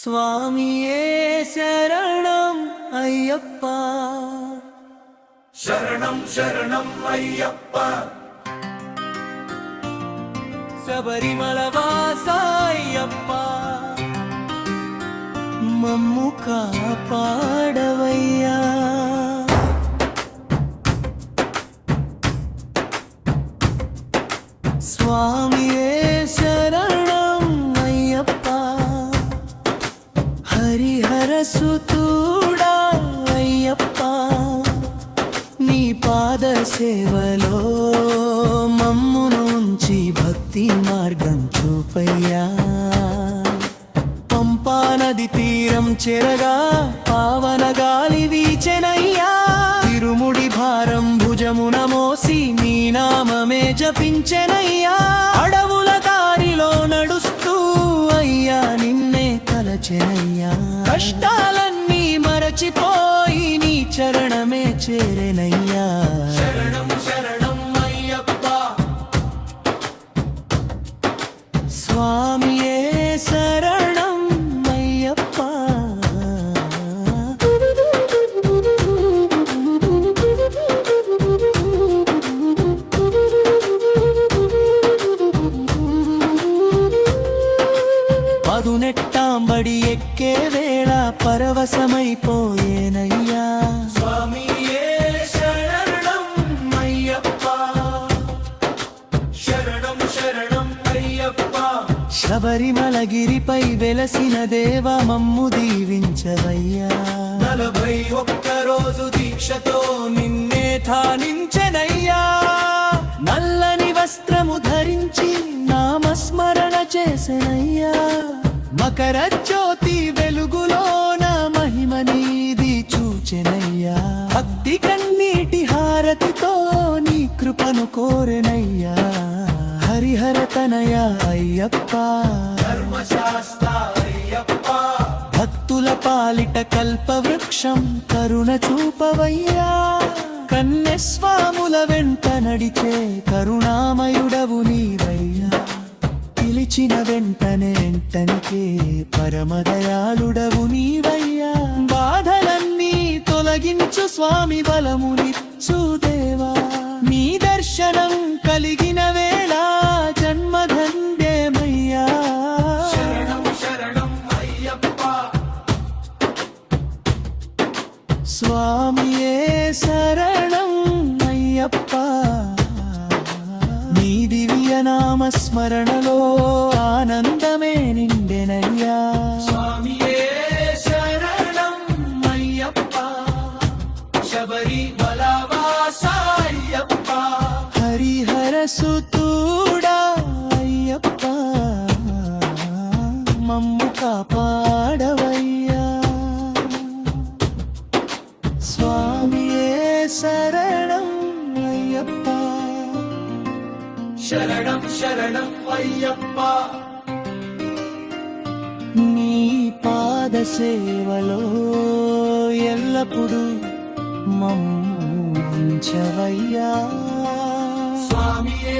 స్వామియే శరణం అయ్యప్ప, శరణం శరణం అయ్యప్ప. శబరిమల వాస అయ్యప్ప, మమ్ము కాపాడవయ్యా. స్వామియే శరణం అయ్యప్ప, హరిహర సుతుడా అయ్యప్ప, నీ పాద సేవలో మమ్మును ఉంచి భక్తి మార్గం చూపయ్యా. పంపా నది తీరం చెరగా పావన గాలి వీచెనయ్యా. తిరుముడి భారం భుజమున మోసి నీ నామమే జపించెనయ్యా. అడవుల దారిలో నడుస్తూ అయ్యా నిన్నే తలచెనయ్యా. కష్టాలన్నీ మరచిపోయి నీ చరణమే చేరెనయ్యా. శరణం శరణం అయ్యప్ప, స్వామియే శరణం అయ్యప్ప. పదునెట్టాంబడి ఎక్కే వేళ పరవశమైపోయేనయ్యా. స్వామియే శరణం అయ్యప్ప, శరణం శరణం అయ్యప్ప. శబరిమలగిరిపై వెలసిన దేవ మమ్ము దీవించవయ్యా. 41 రోజు దీక్షతో నిన్నే ధ్యానించెనయ్యా. నల్లని వస్త్రము ధరించి నామస్మరణ చేసెనయ్యా. మకర జ్యోతి వెలుగులోన మహిమ నీది చూచెనయ్యా. భక్తి కన్నీటి హారతితో నీ కృపను కోరెనయ్యా. హరిహర తనయ అయ్యప్ప, ధర్మశాస్త్ర అయ్యప్ప. భక్తుల పాలిట కల్పవృక్షం కరుణ చూపవయ్యా. కన్యస్వాముల వెంట నడిచే కరుణామయుడవు నీవయ్యా. పిలిచిన వెంటనే పరమదయాళుడవు నీవయ్యా. బాధలన్నీ తొలగించు స్వామి బలమునిచ్చు దేవా. నీ దర్శనం కలిగిన వేళ జన్మధన్యమయ్యా. శరణం శరణం అయ్యప్ప, స్వామియే శరణం అయ్యప్ప. నీ దివ్య నామస్మరణలో ఆనందమే నిండెనయ్యా. స్వామియే శరణం అయ్యప్ప, శబరిమల వాస అయ్యప్ప. హరిహర సుతుడా అయ్యప్ప, మమ్ము కాపాడవయ్యా. స్వామియే శరణం అయ్యప్ప, శరణం శరణం అయ్యప్ప. నీ పాద సేవలో ఎల్లప్పుడూ మమ్ము ఉంచవయ్యా. స్వామియే